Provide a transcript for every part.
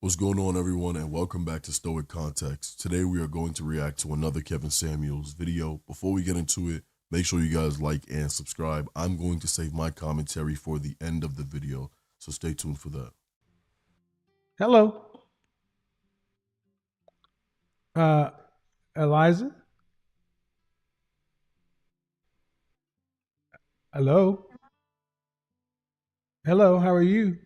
What's going on, everyone, and welcome back to Stoic Context. Today we are going to react to another Kevin Samuels video. Before we get into it, make sure you guys like and subscribe. I'm going to save my commentary for the end of the video, so stay tuned for that. Hello, uh, Eliza. Hello, hello. How are you?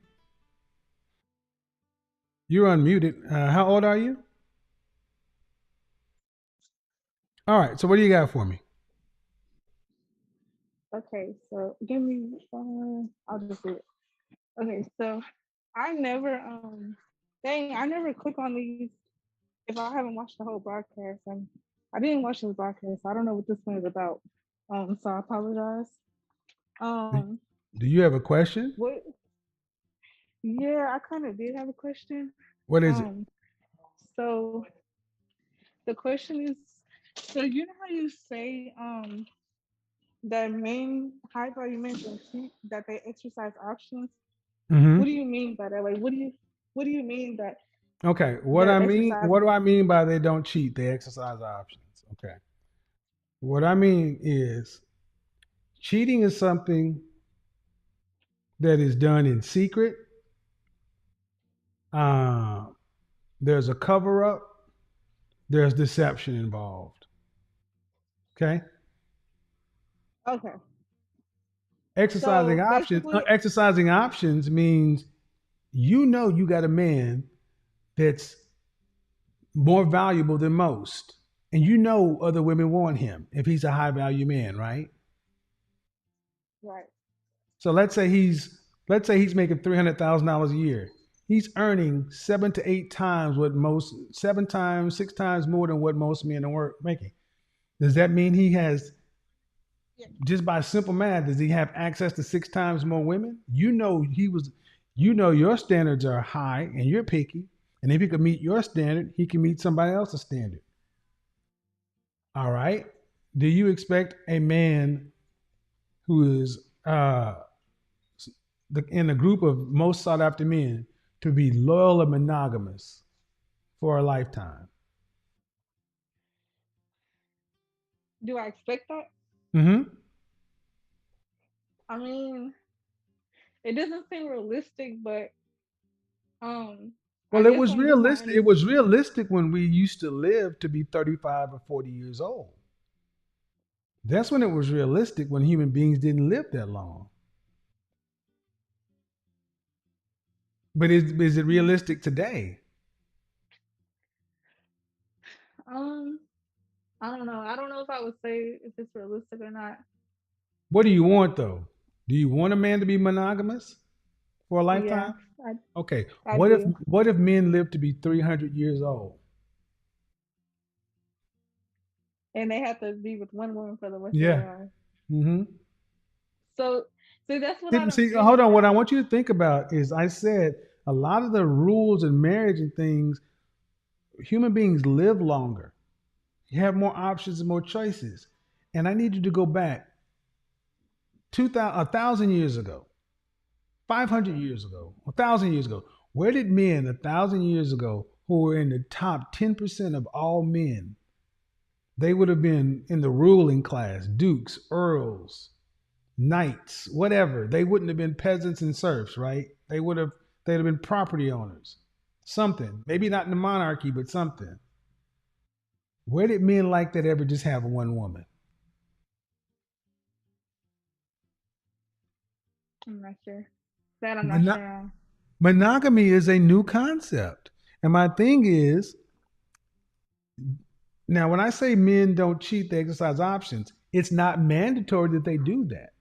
You're unmuted. How old are you? All right. So what do you got for me? Okay, so give me. I'll just do it. Okay, so I never dang, I never click on these if I haven't watched the whole broadcast, and I didn't watch this broadcast. So I don't know what this one is about. So I apologize. Do Um, do you have a question? what? Yeah, I kind of did have a question. What is it? Um, so the question is, so you know how you say that men, high value men don't cheat, that they exercise options. What do Hmm. you mean by that? Like, what do you mean that Okay. they're exercising? What do I mean by they don't cheat? They exercise options. Okay. What I mean is cheating is something that is done in secret. Uh, there's a cover up. There's deception involved. Okay. Okay, Exercising so options. basically, Exercising options means you got a man that's more valuable than most, and you know other women want him if he's a high value man, right? right. So let's say he's making $300,000 a year. He's earning 7 to 8 times what most 7 times 6 times more than what most men are making. Does that mean he has, Yeah. just by simple math, does he have access to 6 times more women? You know your standards are high and you're picky. And if he could meet your standard, he can meet somebody else's standard. All right. Do you expect a man who is in a group of most sought after men to be loyal and monogamous for a lifetime? Do I expect that? Mm-hmm. I mean, it doesn't seem realistic, but I Well, it guess was I'm just not realistic. It under. was realistic when we used to live to be 35 or 40 years old. That's when it was realistic, when human beings didn't live that long. But is it realistic today? Um, I don't know. I don't know if I would say if it's realistic or not. What do you want though? Do you want a man to be monogamous for a Yeah, lifetime? I Okay. I What if do, what if men live to be 300 years old? and they have to be with one woman for the rest of Yeah. their life. Mm-hmm. So, see, that's what I don't See, get hold on. What I about. want you to think about is, I said a lot of the rules in marriage and things, human beings live longer. You have more options and more choices. And I need you to go back 1,000 years ago, 500 years ago, 1,000 years ago. Where did men 1,000 years ago, who were in the top 10% of all men, they would have been in the ruling class, dukes, earls, knights, whatever. They wouldn't have been peasants and serfs, right? They'd have been property owners. Something. Maybe not in the monarchy, but something. Where did men like that ever just have one woman? I'm not sure. That I'm not Mono- sure on. Monogamy is a new concept. And my thing is, now when I say men don't cheat, they exercise options, it's not mandatory that they do that.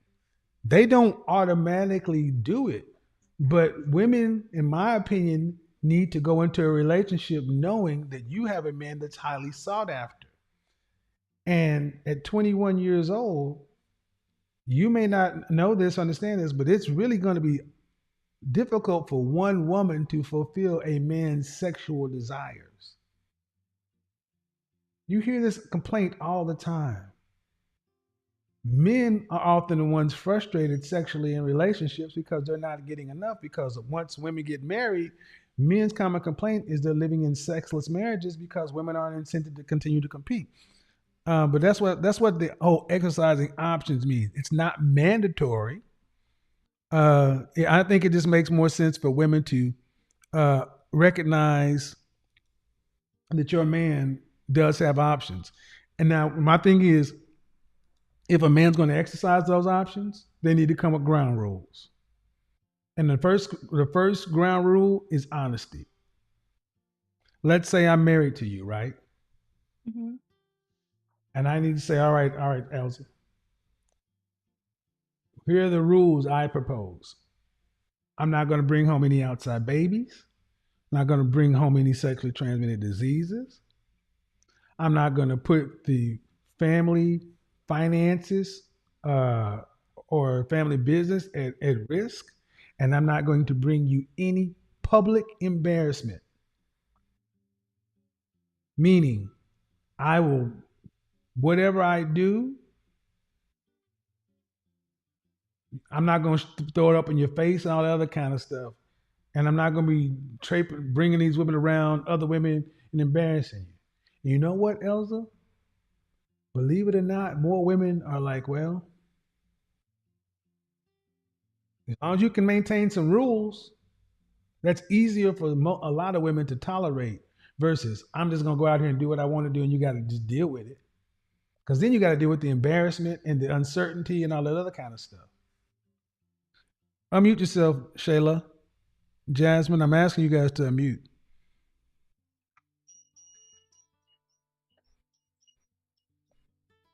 They don't automatically do it. But women, in my opinion, need to go into a relationship knowing that you have a man that's highly sought after. And at 21 years old, you may not know this, understand this, but it's really going to be difficult for one woman to fulfill a man's sexual desires. You hear this complaint all the time. Men are often the ones frustrated sexually in relationships because they're not getting enough. Because once women get married, Men's common complaint is they're living in sexless marriages because women aren't incented to continue to compete. But that's what the whole exercising options means. It's not mandatory. I think it just makes more sense for women to recognize that your man does have options. And now my thing is, if a man's going to exercise those options, they need to come with ground rules. And the first ground rule is honesty. Let's say I'm married to you, right? Hmm. And I need to say, all right, Elsa, here are the rules I propose. I'm not going to bring home any outside babies. I'm not going to bring home any sexually transmitted diseases. I'm not going to put the family finances uh, or family business at risk. And I'm not going to bring you any public embarrassment. Meaning, I will, whatever I do, I'm not going to throw it up in your face and all that other kind of stuff. And I'm not going to be bringing these women around, other women, and embarrassing you. You know what, Elsa? Believe it or not, more women are like, well, as long as you can maintain some rules, that's easier for a lot of women to tolerate versus I'm just going to go out here and do what I want to do and you got to just deal with it. Because then you got to deal with the embarrassment and the uncertainty and all that other kind of stuff. Unmute yourself, Shayla. Jasmine, I'm asking you guys to unmute.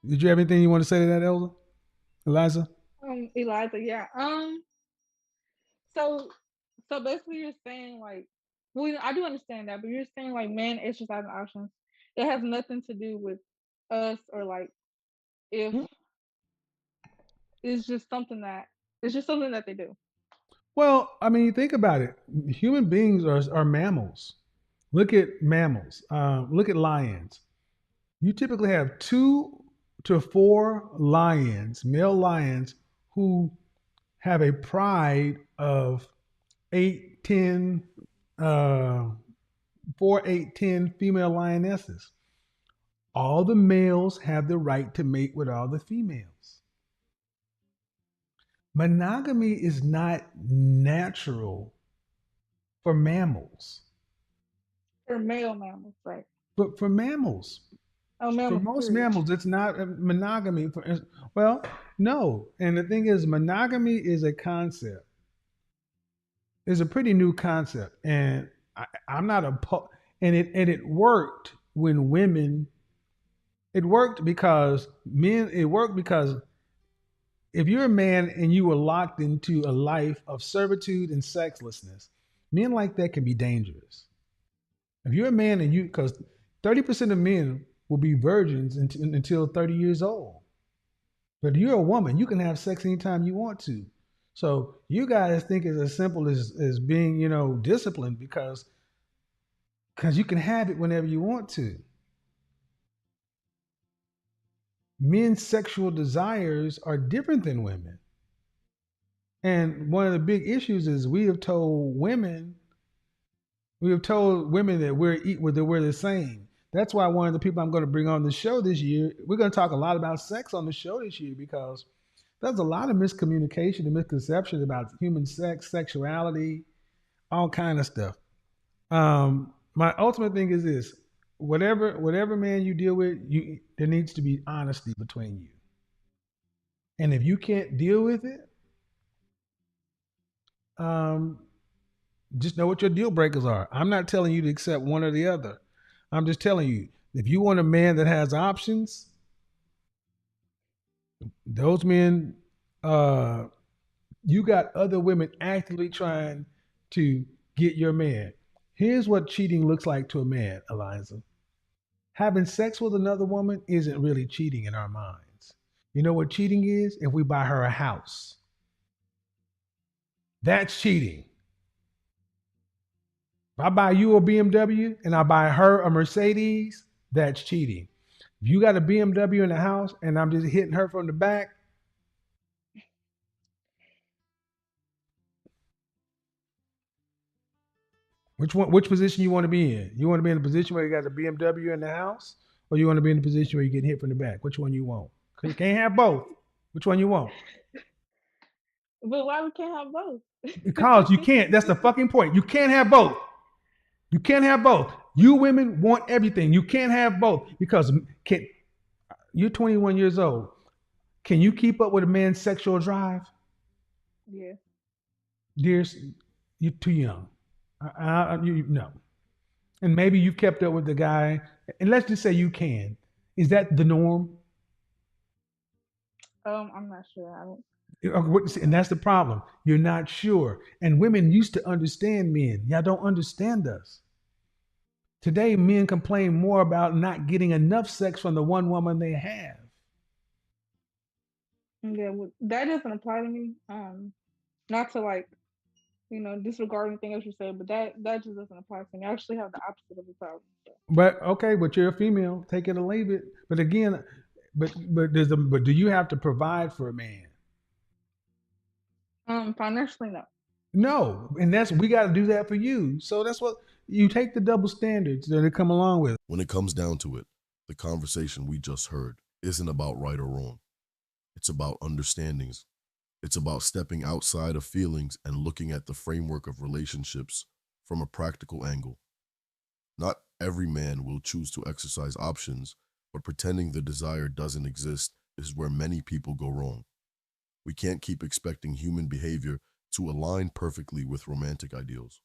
Did you have anything you want to say to that, Elsa? Eliza? Eliza, yeah. So, so basically, you're saying like, well, I do understand that, but you're saying like men exercising options. It has nothing to do with us or like if it's just something that it's just something that they do. Well, I mean, think about it. Human beings are mammals. Look at mammals. Look at lions. You typically have 2 to 4 lions, male lions, who have a pride of 8, 10, uh, 4, 8, 10 female lionesses. All the males have the right to mate with all the females. Monogamy is not natural for mammals, For male mammals, right? but for mammals, Oh, for mammals, most period. mammals, it's not monogamy. Well, no. And the thing is, monogamy is a concept. It's a pretty new concept, and I'm not a and it worked when women. It worked because men. It worked because if you're a man and you were locked into a life of servitude and sexlessness, men like that can be dangerous. If you're a man and you, because 30% of men will be virgins until 30 years old. But if you're a woman, you can have sex anytime you want to. So you guys think it's as simple as being, disciplined because you can have it whenever you want to. Men's sexual desires are different than women. And one of the big issues is we have told women that we're the same. That's why one of the people I'm going to bring on the show this year, we're going to talk a lot about sex on the show this year because there's a lot of miscommunication and misconceptions about human sex, sexuality, all kind of stuff. My ultimate thing is this: whatever man you deal with, there needs to be honesty between you. And if you can't deal with it, um, just know what your deal breakers are. I'm not telling you to accept one or the other. I'm just telling you, if you want a man that has options, those men, uh, you got other women actively trying to get your man. Here's what cheating looks like to a man, Eliza. Having sex with another woman isn't really cheating in our minds. You know what cheating is? If we buy her a house, that's cheating. If I buy you a BMW and I buy her a Mercedes, that's cheating. If you got a BMW in the house and I'm just hitting her from the back, Which position you want to be in? You want to be in a position where you got a BMW in the house, or you want to be in a position where you get hit from the back? Which one you want? Cause you can't have both. Which one you want? But why we can't have both? Because you can't. That's the fucking point. You can't have both. You can't have both. You women want everything. You can't have both because you're 21 years old. Can you keep up with a man's sexual drive? Yeah. Dear, you're too young. No. And maybe you've kept up with the guy, and let's just say you can. Is that the norm? I'm not sure. I don't. And that's the problem. You're not sure. And women used to understand men. Y'all don't understand us. Today, men complain more about not getting enough sex from the one woman they have. Yeah, well, that doesn't apply to me. Not to like disregard anything else you say, but that just doesn't apply to me. I actually have the opposite of the problem. So. But okay, but you're a female. Take it or leave it. But again, but do you have to provide for a man? Financially, no. No, and that's we got to do that for you. So that's what you take the double standards that come along with. When it comes down to it, the conversation we just heard isn't about right or wrong. It's about understandings. It's about stepping outside of feelings and looking at the framework of relationships from a practical angle. Not every man will choose to exercise options, but pretending the desire doesn't exist is where many people go wrong. We can't keep expecting human behavior to align perfectly with romantic ideals,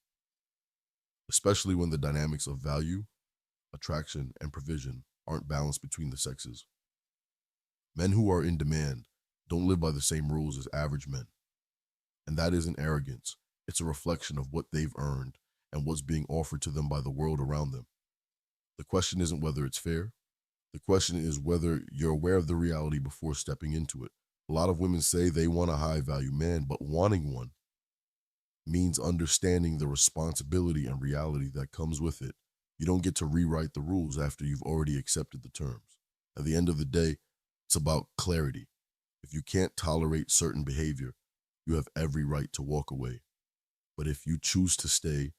especially when the dynamics of value, attraction, and provision aren't balanced between the sexes. Men who are in demand don't live by the same rules as average men. And that isn't arrogance. It's a reflection of what they've earned and what's being offered to them by the world around them. The question isn't whether it's fair. The question is whether you're aware of the reality before stepping into it. A lot of women say they want a high value man, but wanting one means understanding the responsibility and reality that comes with it. You don't get to rewrite the rules after you've already accepted the terms. At the end of the day, it's about clarity. If you can't tolerate certain behavior, you have every right to walk away. But if you choose to stay,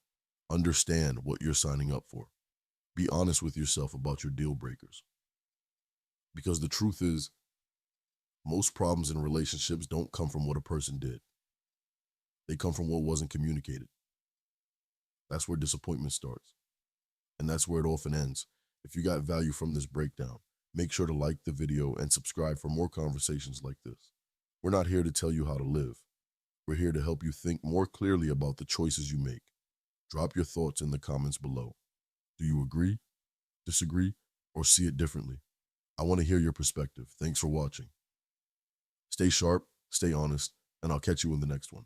understand what you're signing up for. Be honest with yourself about your deal breakers. Because the truth is, most problems in relationships don't come from what a person did. They come from what wasn't communicated. That's where disappointment starts. And that's where it often ends. If you got value from this breakdown, make sure to like the video and subscribe for more conversations like this. We're not here to tell you how to live. We're here to help you think more clearly about the choices you make. Drop your thoughts in the comments below. Do you agree, disagree, or see it differently? I want to hear your perspective. Thanks for watching. Stay sharp, stay honest, and I'll catch you in the next one.